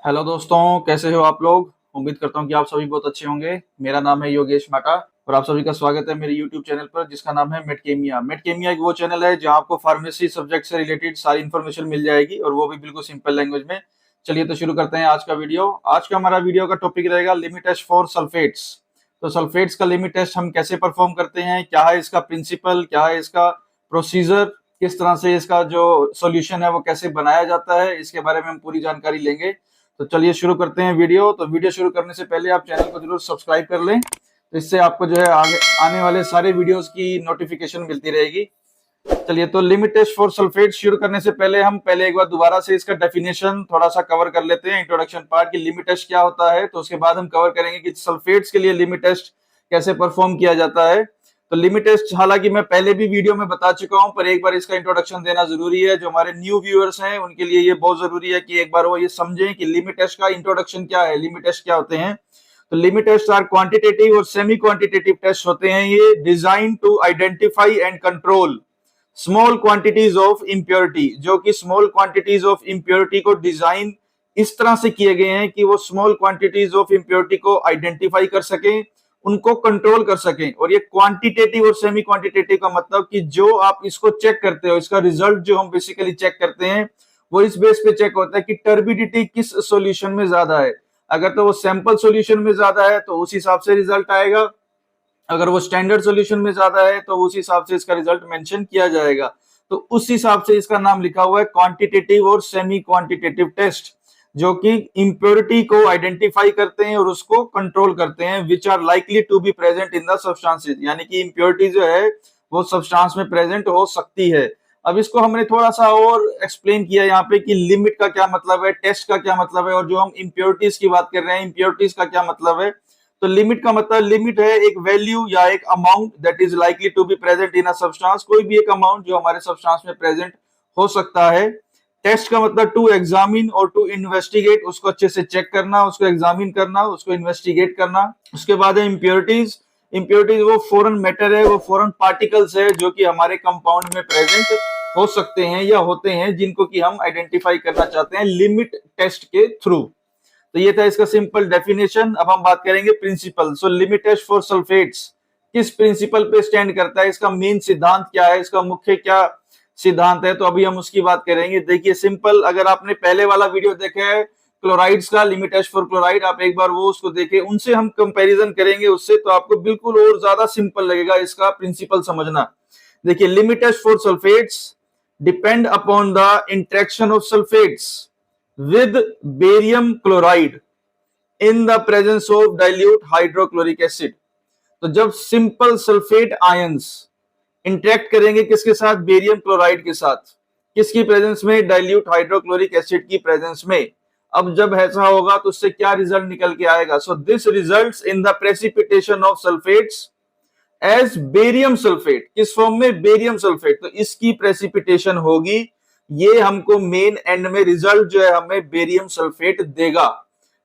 Hello दोस्तों, कैसे हो आप लोग। उम्मीद करता हूँ कि आप सभी बहुत अच्छे होंगे। मेरा नाम है योगेश माटा और आप सभी का स्वागत है मेरे यूट्यूब चैनल पर जिसका नाम है मेडकेमिया। मेडकेमिया एक वो चैनल है जहाँ आपको फार्मेसी सब्जेक्ट से रिलेटेड सारी इन्फॉर्मेशन मिल जाएगी और वो भी बिल्कुल सिंपल लैंग्वेज में। चलिए तो शुरू करते हैं आज का वीडियो। आज का हमारा वीडियो का टॉपिक रहेगा लिमिट टेस्ट फॉर सल्फेट्स। तो सल्फेट्स का लिमिट टेस्ट हम कैसे परफॉर्म करते हैं, क्या है इसका प्रिंसिपल, क्या है इसका प्रोसीजर, किस तरह से इसका जो सॉल्यूशन है वो कैसे बनाया जाता है, इसके बारे में हम पूरी जानकारी लेंगे। तो चलिए शुरू करते हैं वीडियो। तो वीडियो शुरू करने से पहले आप चैनल को जरूर सब्सक्राइब कर लें, तो इससे आपको जो है आगे आने वाले सारे वीडियोस की नोटिफिकेशन मिलती रहेगी। चलिए तो लिमिट टेस्ट फॉर सल्फेट शुरू करने से पहले हम पहले एक बार दोबारा से इसका डेफिनेशन थोड़ा सा कवर कर लेते हैं, इंट्रोडक्शन पार्ट की लिमिट टेस्ट क्या होता है। तो उसके बाद हम कवर करेंगे कि सल्फेट्स के लिए लिमिट टेस्ट कैसे परफॉर्म किया जाता है। तो लिमिट टेस्ट हालांकि मैं पहले भी वीडियो में बता चुका हूं, पर एक बार इसका इंट्रोडक्शन देना जरूरी है। जो हमारे न्यू व्यूअर्स हैं उनके लिए ये बहुत जरूरी है कि एक बार वो ये समझें कि लिमिट टेस्ट का इंट्रोडक्शन क्या है, लिमिट टेस्ट क्या होते हैं। तो लिमिट टेस्ट आर क्वांटिटेटिव और सेमी क्वांटिटेटिव टेस्ट होते हैं। ये design to identify and control small quantities of impurity, जो कि स्मॉल क्वांटिटीज ऑफ इम्प्योरिटी को डिजाइन इस तरह से किए गए हैं कि वो स्मॉल क्वांटिटीज ऑफ इम्प्योरिटी को आइडेंटिफाई कर सकें, उनको कंट्रोल कर सकें। और ये क्वांटिटेटिव और सेमी क्वांटिटेटिव का मतलब कि जो आप इसको चेक करते हो, इसका रिजल्ट जो हम बेसिकली चेक करते हैं वो इस बेस पे चेक होता है कि टर्बिडिटी किस सॉल्यूशन में ज्यादा है। अगर तो वो सैंपल सॉल्यूशन में ज्यादा है तो उस हिसाब से रिजल्ट आएगा, अगर वो स्टैंडर्ड सॉल्यूशन में ज्यादा है तो उस हिसाब से इसका रिजल्ट मेंशन किया जाएगा। तो उस हिसाब से इसका नाम लिखा हुआ है क्वांटिटेटिव और सेमी क्वांटिटेटिव टेस्ट, जो कि इंप्योरिटी को आइडेंटिफाई करते हैं और उसको कंट्रोल करते हैं, which are likely to be present in the substances. यानी कि इंप्योरिटी जो है वो सब्सटेंस में प्रेजेंट हो सकती है। अब इसको हमने थोड़ा सा और एक्सप्लेन किया यहाँ पे कि लिमिट का क्या मतलब है, टेस्ट का क्या मतलब है, और जो हम इंप्योरिटीज की बात कर रहे हैं इंप्योरिटीज का क्या मतलब है। तो लिमिट का मतलब, लिमिट है एक वैल्यू या एक amount that is likely to be present in a substance, कोई भी एक अमाउंट जो हमारे सब्सटेंस में प्रेजेंट हो सकता है। टेस्ट का मतलब टू एग्जामिन और टू इन्वेस्टिगेट, उसको अच्छे से चेक करना, उसको एग्जामिन करना, उसको इन्वेस्टिगेट करना। उसके बाद है इम्प्योरिटीज। इम्प्योरिटीज वो फॉरेन मैटर है, वो फॉरेन पार्टिकल्स है जो कि हमारे कंपाउंड में प्रेजेंट हो सकते हैं या होते हैं, जिनको कि हम आइडेंटिफाई करना चाहते हैं लिमिट टेस्ट के थ्रू। तो ये था इसका सिंपल डेफिनेशन। अब हम बात करेंगे principle. So limit test for sulphates किस प्रिंसिपल पे स्टैंड करता है, इसका मेन सिद्धांत क्या है, इसका मुख्य क्या सिद्धांत है, तो अभी हम उसकी बात करेंगे। देखिए सिंपल, अगर आपने पहले वाला वीडियो देखा है क्लोराइड्स का, लिमिट टेस्ट फॉर क्लोराइड, आप एक बार वो उसको देखें, उनसे हम कंपैरिजन करेंगे उससे, तो आपको बिल्कुल और ज्यादा सिंपल लगेगा इसका प्रिंसिपल समझना। देखिए limit test for sulphates depend upon the interaction of sulphates with barium chloride in the presence of dilute hydrochloric acid। तो जब सिंपल सल्फेट आयंस इंटरेक्ट करेंगे किसके साथ, बेरियम क्लोराइड के साथ, किसकी प्रेजेंस में, डाइल्यूट हाइड्रोक्लोरिक एसिड की प्रेजेंस में। अब जब ऐसा होगा तो उससे क्या रिजल्ट निकल के आएगा। So this results in the precipitation of sulphates as barium sulphate. किस फॉर्म में, बेरियम सल्फेट। तो इसकी प्रेसिपिटेशन होगी, ये हमको मेन एंड में रिजल्ट जो है हमें बेरियम सल्फेट देगा।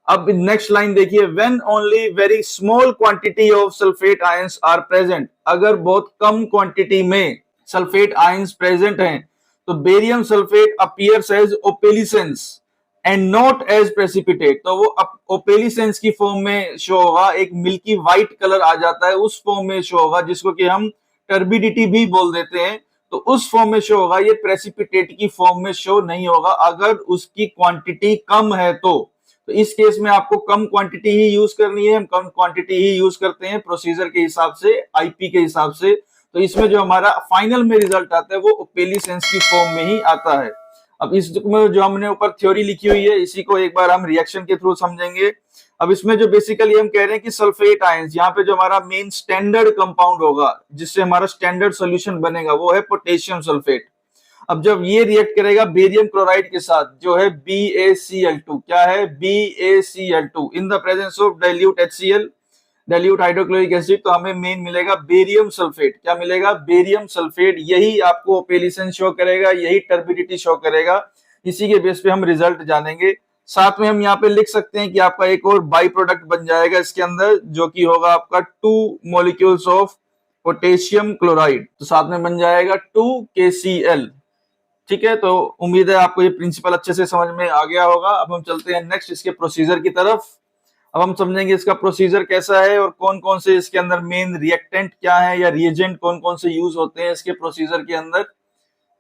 अब नेक्स्ट लाइन देखिए, when only very small quantity of sulphate ions are present. अगर बहुत कम क्वांटिटी में सल्फेट आयंस प्रेजेंट हैं तो barium sulphate appears as opalescence and not as precipitate. तो वो ओपेलिसेंस की फॉर्म में शो होगा, एक मिल्की व्हाइट कलर आ जाता है उस फॉर्म में शो होगा, जिसको कि हम टर्बिडिटी भी बोल देते हैं। तो उस फॉर्म में शो होगा, ये प्रेसिपिटेट की फॉर्म में शो नहीं होगा अगर उसकी क्वांटिटी कम है। तो इस केस में आपको कम क्वांटिटी ही यूज करनी है, हम कम क्वांटिटी ही यूज करते हैं प्रोसीजर के हिसाब से, आईपी के हिसाब से। तो इसमें जो हमारा फाइनल में रिजल्ट आता है वो ओपेलिसेंस की फॉर्म में ही आता है। अब इसमें जो हमने ऊपर थ्योरी लिखी हुई है इसी को एक बार हम रिएक्शन के थ्रू समझेंगे। अब इसमें जो बेसिकली हम कह रहे हैं कि सल्फेट आयंस, यहाँ पे जो हमारा मेन स्टैंडर्ड कंपाउंड होगा जिससे हमारा स्टैंडर्ड सॉल्यूशन बनेगा वो है पोटेशियम सल्फेट। अब जब ये रिएक्ट करेगा बेरियम क्लोराइड के साथ जो है BaCl2, क्या है, BaCl2 in the presence of dilute HCl, dilute hydrochloric acid, तो हमें मेन मिलेगा बेरियम सल्फेट। क्या मिलेगा, बेरियम सल्फेट। यही आपको ओपेलिसेंस शो करेगा, यही टर्बिडिटी शो करेगा। इसी के बेस पे हम रिजल्ट जानेंगे। साथ में हम यहाँ पे लिख सकते हैं कि आपका एक और बाई प्रोडक्ट बन जाएगा इसके अंदर, जो कि होगा आपका 2 मॉलिक्यूल्स ऑफ पोटेशियम क्लोराइड। तो साथ में बन जाएगा 2KCl। ठीक है, तो उम्मीद है आपको ये प्रिंसिपल अच्छे से समझ में आ गया होगा। अब हम चलते हैं नेक्स्ट इसके प्रोसीजर की तरफ। अब हम समझेंगे इसका प्रोसीजर कैसा है और कौन कौन से इसके अंदर मेन रिएक्टेंट क्या है या रिएजेंट कौन कौन से यूज होते हैं इसके प्रोसीजर के अंदर।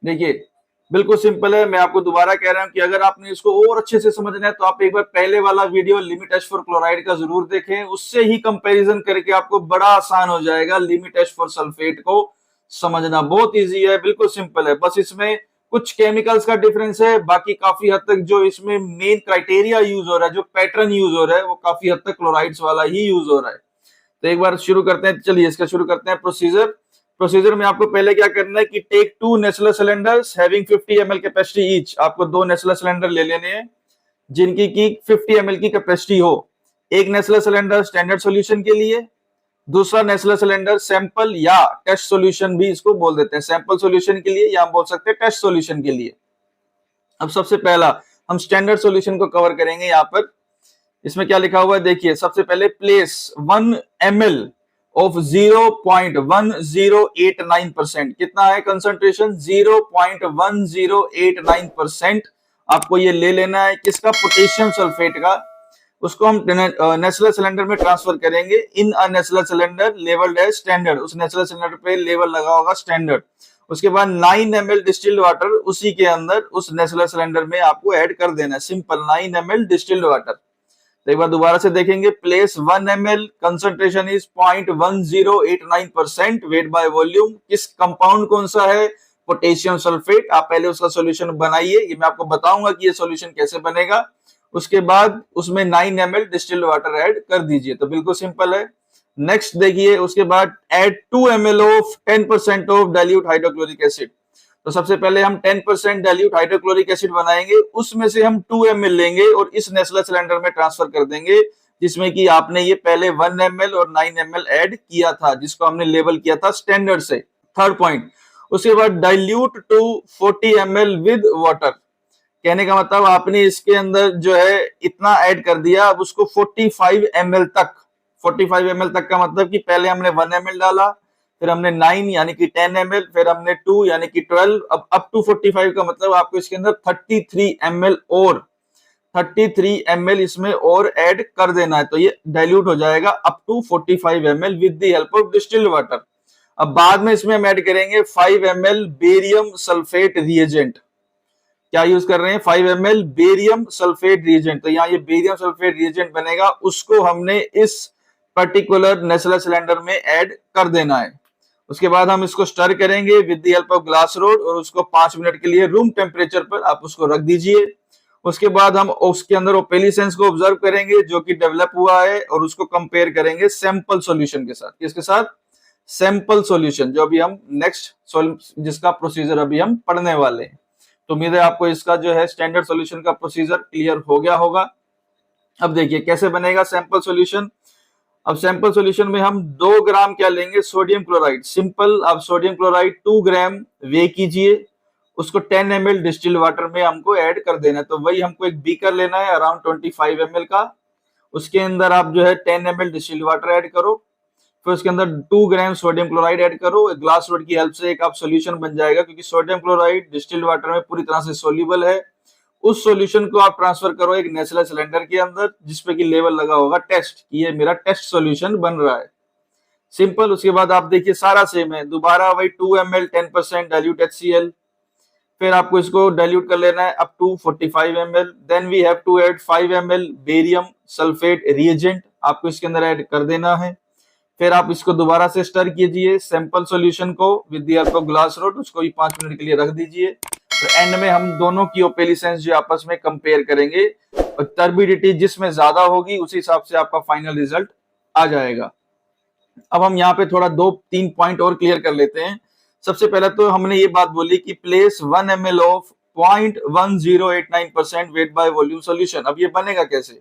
देखिए बिल्कुल सिंपल है, मैं आपको दोबारा कह रहा हूं कि अगर आपने इसको और अच्छे से समझना है तो आप एक बार पहले वाला video limit H for chloride का जरूर देखें, उससे ही कंपैरिजन करके आपको बड़ा आसान हो जाएगा लिमिट एच फॉर सल्फेट को समझना। बहुत इजी है, बिल्कुल सिंपल है, बस इसमें कुछ केमिकल्स का डिफरेंस है, बाकी काफी हद तक जो इसमें मेन क्राइटेरिया यूज हो रहा है, जो पैटर्न यूज हो रहा है, वो काफी हद तक क्लोराइड्स वाला ही यूज हो रहा है। तो एक बार शुरू करते हैं, चलिए इसका शुरू करते हैं प्रोसीजर। प्रोसीजर में आपको पहले क्या करना है कि take 2 natural cylinders having 50 ml capacity each. आपको 2 नेचुरल सिलेंडर ले लेने हैं जिनकी की 50 ml की कैपेसिटी हो। एक नेचुरल सिलेंडर स्टैंडर्ड सॉल्यूशन के लिए, दूसरा नेचुरल सिलेंडर सैंपल या टेस्ट सॉल्यूशन भी इसको बोल देते हैं, सैंपल सॉल्यूशन के लिए या हम बोल सकते हैं टेस्ट सॉल्यूशन के लिए। अब सबसे पहला हम स्टैंडर्ड सॉल्यूशन को कवर करेंगे। यहाँ पर इसमें क्या लिखा हुआ है देखिए, सबसे पहले प्लेस 1 ml ऑफ 0.1089%। कितना है कंसंट्रेशन? 0.1089% आपको ये ले लेना है। किसका? पोटेशियम सल्फेट का। उसको हम नेचुरल सिलेंडर में ट्रांसफर करेंगे। In a natural cylinder labelled as standard, उस नेचुरल सिलेंडर पे लेवल लगा होगा स्टैंडर्ड। उसके बाद 9 ml डिस्टिल्ड वाटर उसी के अंदर उस नेचुरल सिलेंडर में आपको ऐड कर देना है, सिंपल 9 ml डिस्टिल्ड वाटर। तो एक बार दोबारा से देखेंगे, place 1 ml, concentration is 0.1089%, weight by volume. किस कंपाउंड कौन सा है? Potassium sulphate. आप पहले उसका सॉल्यूशन बनाइए, ये मैं आपको बताऊंगा कि ये सॉल्यूशन कैसे बनेगा। उसके बाद उसमें 9 ml डिस्टिल्ड वाटर ऐड कर दीजिए, तो बिल्कुल सिंपल है। नेक्स्ट देखिए, उसके बाद add 2 ml of 10% of dilute hydrochloric acid. तो सबसे पहले हम 10% डाइल्यूट हाइड्रोक्लोरिक एसिड बनाएंगे, उसमें से हम 2 ml लेंगे और इस नेचुरल सिलेंडर में ट्रांसफर कर देंगे जिसमें कि आपने ये पहले 1 ml और 9 ml ऐड किया था, जिसको हमने लेबल किया था स्टैंडर्ड से। थर्ड पॉइंट, उसके बाद dilute to 40 ml with water. कहने का मतलब आपने इसके अंदर जो है इतना ऐड कर दिया, अब उसको 45 ml तक, 45 ml तक का मतलब कि पहले हमने 1 ml डाला, फिर हमने 9 यानी कि 10 ml, फिर हमने 2 यानी कि 12, अब अप टू 45 का मतलब आपको इसके अंदर 33 ml और 33 ml इसमें और ऐड कर देना है। तो ये डाइल्यूट हो जाएगा up to 45 ml with the help of distilled water. अब बाद में इसमें हम ऐड करेंगे 5 ml बेरियम सल्फेट रिएजेंट। क्या यूज कर रहे हैं? 5 ml बेरियम सल्फेट रिएजेंट। तो यहाँ ये बेरियम सल्फेट रिएजेंट बनेगा, उसको हमने इस पर्टिकुलर नेचुरल सिलेंडर में ऐड कर देना है। उसके बाद हम इसको स्टर करेंगे with the help of glass rod और उसको 5 मिनट के लिए रूम टेम्परेचर पर आप उसको रख दीजिए। उसके बाद हम उसके अंदर ओपेलिसेंस को ऑब्जर्व करेंगे जो कि डेवलप हुआ है और उसको कंपेयर करेंगे सैंपल सॉल्यूशन के साथ। किसके साथ? सैंपल सॉल्यूशन, जो अभी हम नेक्स्ट जिसका प्रोसीजर अभी हम पढ़ने वाले हैं। तो उम्मीद है आपको इसका जो है स्टैंडर्ड सॉल्यूशन का प्रोसीजर क्लियर हो गया होगा। अब देखिए कैसे बनेगा सैंपल सॉल्यूशन। अब सैंपल सॉल्यूशन में हम 2 ग्राम क्या लेंगे? Sodium chloride. सिंपल, आप सोडियम क्लोराइड 2 ग्राम वे कीजिए, उसको 10 ml डिस्टिल्ड वाटर में हमको ऐड कर देना है। तो वही हमको एक बीकर लेना है अराउंड 25 ml का, उसके अंदर आप जो है 10 ml डिस्टिल्ड वाटर ऐड करो, फिर उसके अंदर 2 ग्राम सोडियम क्लोराइड ऐड करो। ग्लास रोड की हेल्प से एक आप सोल्यूशन बन जाएगा, क्योंकि सोडियम क्लोराइड डिस्टिल्ड वाटर में पूरी तरह से सोल्यूबल है। उस सॉल्यूशन को आप ट्रांसफर करो एक नेचुरल सिलेंडर के अंदर जिसपे कि लेवल लगा होगा टेस्ट, कि ये मेरा टेस्ट सॉल्यूशन बन रहा है। सिंपल। उसके बाद आप देखिए सारा सेम है, दोबारा वही 2 ml 10% डाइल्यूट HCl, फिर आपको इसको डाइल्यूट कर लेना है up to 45 ml। Then we have to add 5 ml barium sulphate reagent, आपको इसके अंदर ऐड कर देना है। फिर आप इसको दोबारा से स्टर कीजिए सैंपल सॉल्यूशन को with the help of glass rod, उसको भी 5 मिनट के लिए रख दीजिए। तो एंड में हम दोनों की ओपेलिसेंस जो आपस में कंपेयर करेंगे और टर्बिडिटी जिसमें ज्यादा होगी उसी हिसाब से आपका फाइनल रिजल्ट आ जाएगा। अब हम यहाँ पे थोड़ा 2-3 पॉइंट और क्लियर कर लेते हैं। सबसे पहले तो हमने ये बात बोली कि place 1 ml of 0.1089% weight by volume solution. अब ये बनेगा कैसे?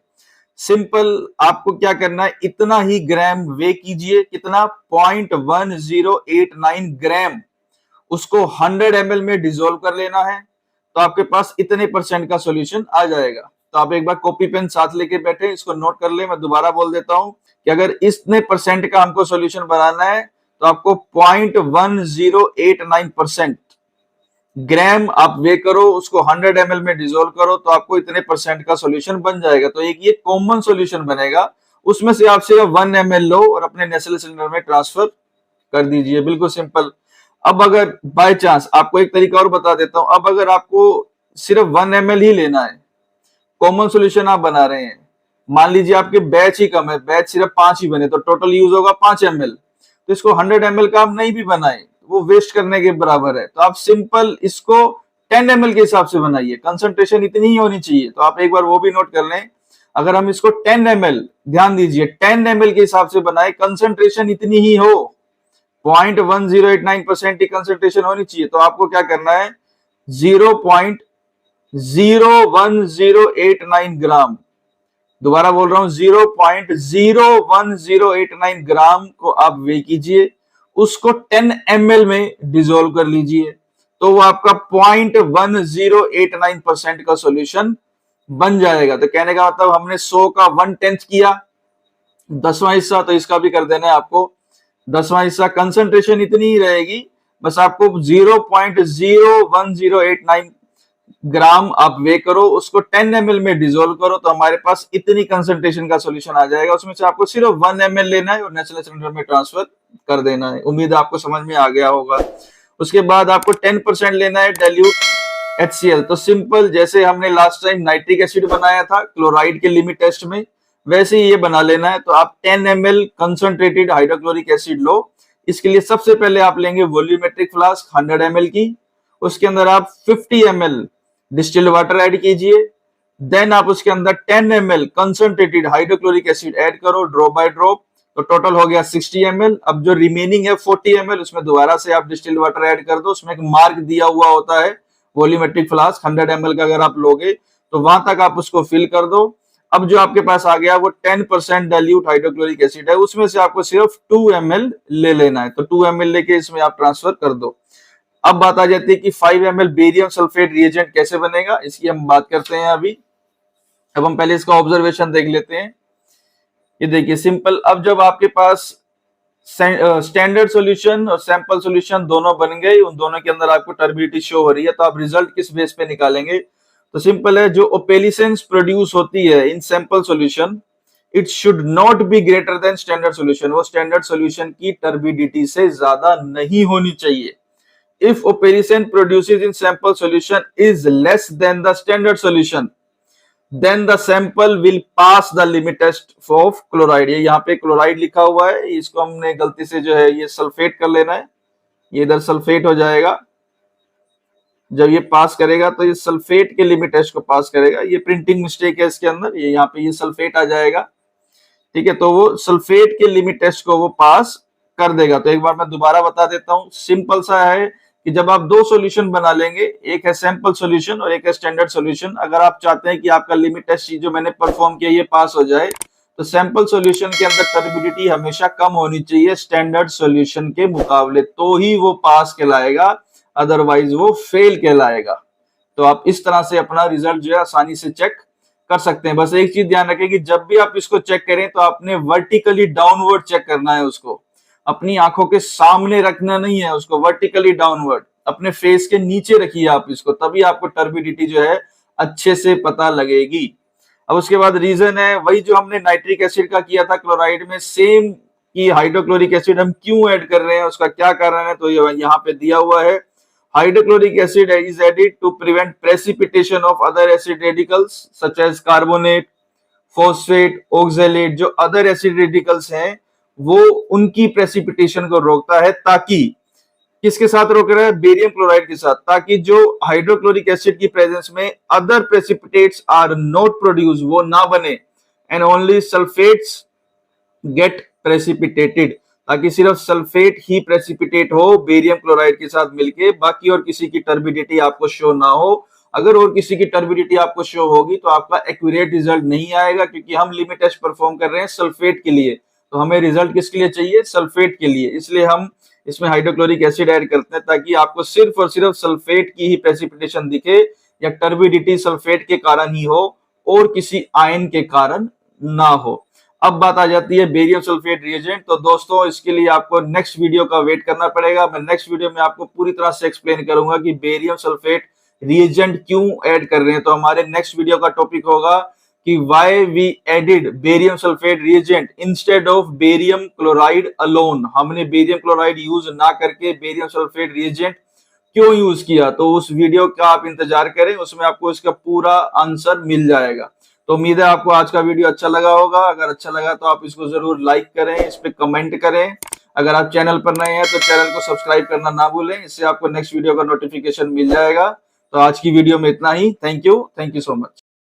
सिंपल, आपको क्या करना है, इतना ही ग्राम वे कीजिए। कितना? 0.1089 ग्राम, उसको 100 ml में डिसॉल्व कर लेना है, तो आपके पास इतने परसेंट का सॉल्यूशन आ जाएगा। तो आप एक बार कॉपी पेन साथ लेके बैठे, इसको नोट कर ले। मैं दोबारा बोल देता हूं कि अगर इतने परसेंट का हमको सॉल्यूशन बनाना है तो आपको 0.1089% ग्राम आप वे करो, उसको 100 ml में डिजोल्व करो तो आपको इतने % का सॉल्यूशन बन जाएगा। तो एक ये कॉमन सॉल्यूशन बनेगा, उसमें से आप सिर्फ 1 ml लो और अपने नेसल सिलेंडर में ट्रांसफर कर दीजिए, बिल्कुल सिंपल। अब अगर बाय चांस, आपको एक तरीका और बता देता हूं, अब अगर आपको सिर्फ 1 ml ही लेना है, कॉमन सॉल्यूशन आप बना रहे हैं, मान लीजिए आपके बैच ही कम है, बैच सिर्फ 5 ही बने, तो टोटल यूज होगा 5 ml, तो इसको 100 ml का आप नहीं भी बनाए वो वेस्ट करने के बराबर है। तो आप सिंपल इसको 10 ml के हिसाब से बनाइए, कंसंट्रेशन इतनी ही होनी चाहिए। तो आप एक बार वो भी नोट कर लें, अगर हम इसको 10 ml, ध्यान दीजिए 10 ml के हिसाब से बनाए, कंसंट्रेशन इतनी ही हो, 0.1089% की कंसंट्रेशन होनी चाहिए। तो आपको क्या करना है, 0.01089 ग्राम, दोबारा बोल रहा हूं 0.01089 ग्राम को आप वे कीजिए, उसको 10 ml में डिसोल्व कर लीजिए, तो वो आपका 0.1089% का सॉल्यूशन बन जाएगा। तो कहने का मतलब हमने 100 का 1/10 किया, 10वां हिस्सा, तो इसका भी कर देना है आपको 10वां हिस्सा। कंसंट्रेशन इतनी ही रहेगी, बस आपको 0.01089 ग्राम आप वे करो, उसको 10 ml में डिसोल्व करो, तो हमारे पास इतनी कंसंट्रेशन का सॉल्यूशन आ जाएगा। उसमें से आपको सिर्फ 1 ml लेना है और नेचुरल सिलेंडर में ट्रांसफर कर देना है। उम्मीद है आपको समझ में आ गया होगा। उसके बाद आपको 10% लेना है डाइल्यूट HCl। तो सिंपल, जैसे हमने लास्ट टाइम नाइट्रिक एसिड बनाया था क्लोराइड के लिमिट टेस्ट में, वैसे ही ये बना लेना है। तो आप 10 ml कंसंट्रेटेड हाइड्रोक्लोरिक एसिड लो। इसके लिए सबसे पहले आप लेंगे वॉल्यूमेट्रिक फ्लास्क 100 ml की, उसके अंदर आप 50 ml डिस्टिल्ड वाटर ऐड कीजिए, देन आप उसके अंदर 10 ml concentrated hydrochloric acid add करो ड्रॉप बाय ड्रॉप, तो टोटल हो गया 60 ml। अब जो रिमेनिंग है 40 ml, उसमें दोबारा से आप डिस्टिल्ड वाटर ऐड कर दो, उसमें एक मार्क दिया हुआ होता है वॉल्यूमेट्रिक फ्लास्क 100 ml का, अगर आप लोगे तो वहां तक आप उसको फिल कर दो। अब जो आपके पास आ गया वो 10% डाइल्यूट हाइड्रोक्लोरिक एसिड है, उसमें से आपको सिर्फ 2 ml ले लेना है, तो 2 ml लेके इसमें आप ट्रांसफर कर दो। अब बात आ जाती है कि 5 ml बेरियम सल्फेट रिएजेंट कैसे बनेगा, इसकी हम बात करते हैं अभी। अब हम पहले इसका ऑब्जर्वेशन देख लेते हैं। ये देखिए सिंपल, अब जब आपके पास स्टैंडर्ड सॉल्यूशन और सैंपल सॉल्यूशन दोनों बन गए, उन दोनों के अंदर आपको टर्बिडिटी शो हो रही है, तो आप रिजल्ट किस बेस पे निकालेंगे? तो सिंपल है, जो ओपेलिसेंस प्रोड्यूस होती है इन sample solution, it should not be greater than standard solution, वो स्टैंडर्ड सॉल्यूशन की टर्बिडिटी से ज्यादा नहीं होनी चाहिए। If opalescent produces in sample solution is less than the standard solution, then the sample will pass the limit test of chloride। ये यहाँ पे क्लोराइड लिखा हुआ है, इसको हमने गलती से जो है ये सल्फेट कर लेना है, ये इधर सल्फेट हो जाएगा। जब ये पास करेगा तो ये सल्फेट के लिमिट टेस्ट को पास करेगा, ये प्रिंटिंग मिस्टेक है इसके अंदर, ये यहाँ पे ये सल्फेट आ जाएगा, ठीक है। तो वो सल्फेट के लिमिट टेस्ट को वो पास कर देगा। तो एक बार मैं दोबारा बता देता हूँ, सिंपल सा है कि जब आप दो सॉल्यूशन बना लेंगे, एक है सैंपल सॉल्यूशन और एक है स्टैंडर्ड सॉल्यूशन, अगर आप चाहते हैं कि आपका लिमिट टेस्ट जो मैंने परफॉर्म किया ये पास हो जाए, तो सैंपल सॉल्यूशन के अंदर टर्बिडिटी हमेशा कम होनी चाहिए स्टैंडर्ड सॉल्यूशन के मुकाबले, तो ही वो पास कहलाएगा, अदरवाइज वो फेल कहलाएगा। तो आप इस तरह से अपना रिजल्ट जो है आसानी से चेक कर सकते हैं। बस एक चीज ध्यान रखें कि जब भी आप इसको चेक करें तो आपने वर्टिकली डाउनवर्ड चेक करना है, उसको अपनी आंखों के सामने रखना नहीं है, उसको वर्टिकली डाउनवर्ड अपने फेस के नीचे रखिए आप इसको, तभी आपको टर्बिडिटी जो है अच्छे से पता लगेगी। अब उसके बाद रीजन है वही जो हमने नाइट्रिक एसिड का किया था क्लोराइड में, सेम की हाइड्रोक्लोरिक एसिड हम क्यों ऐड कर रहे हैं, उसका क्या कारण है, तो यहाँ पे दिया हुआ है। Hydrochloric acid is added to prevent precipitation of other acid radicals such as carbonate, phosphate, oxalate। जो other acid radicals हैं वो उनकी प्रेसिपिटेशन को रोकता है, ताकि किसके साथ रोक रहा है, बेरियम क्लोराइड के साथ, ताकि जो हाइड्रोक्लोरिक एसिड की प्रेजेंस में other precipitates are not produce, वो ना बने, and only sulphates get precipitated, ताकि सिर्फ सल्फेट ही प्रेसिपिटेट हो बेरियम क्लोराइड के साथ मिलके, बाकी और किसी की टर्बिडिटी आपको शो ना हो। अगर और किसी की टर्बिडिटी आपको शो होगी तो आपका एक्यूरेट रिजल्ट नहीं आएगा, क्योंकि हम लिमिट टेस्ट परफॉर्म कर रहे हैं सल्फेट के लिए, तो हमें रिजल्ट किसके लिए चाहिए, सल्फेट के लिए, इसलिए हम इसमें हाइड्रोक्लोरिक एसिड ऐड करते हैं, ताकि आपको सिर्फ और सिर्फ सल्फेट की ही प्रेसिपिटेशन दिखे, या टर्बिडिटी सल्फेट के कारण ही हो और किसी आयन के कारण ना हो। अब बात आ जाती है बेरियम सल्फेट रिएजेंट। तो दोस्तों इसके लिए आपको नेक्स्ट वीडियो का वेट करना पड़ेगा। मैं नेक्स्ट वीडियो में आपको पूरी तरह से एक्सप्लेन करूंगा कि बेरियम सल्फेट रिएजेंट क्यों ऐड कर रहे हैं। तो हमारे नेक्स्ट वीडियो का टॉपिक होगा कि why we added barium sulphate reagent instead of barium chloride alone. हमने बेरियम क्लोराइड यूज ना करके बेरियम सल्फेट रिएजेंट क्यों यूज किया। तो उस वीडियो का आप इंतजार करें, उसमें आपको इसका पूरा आंसर मिल जाएगा। तो उम्मीद है आपको आज का वीडियो अच्छा लगा होगा। अगर अच्छा लगा तो आप इसको जरूर लाइक करें, इस पे कमेंट करें। अगर आप चैनल पर नए हैं तो चैनल को सब्सक्राइब करना ना भूलें, इससे आपको नेक्स्ट वीडियो का नोटिफिकेशन मिल जाएगा। तो आज की वीडियो में इतना ही। Thank you so much.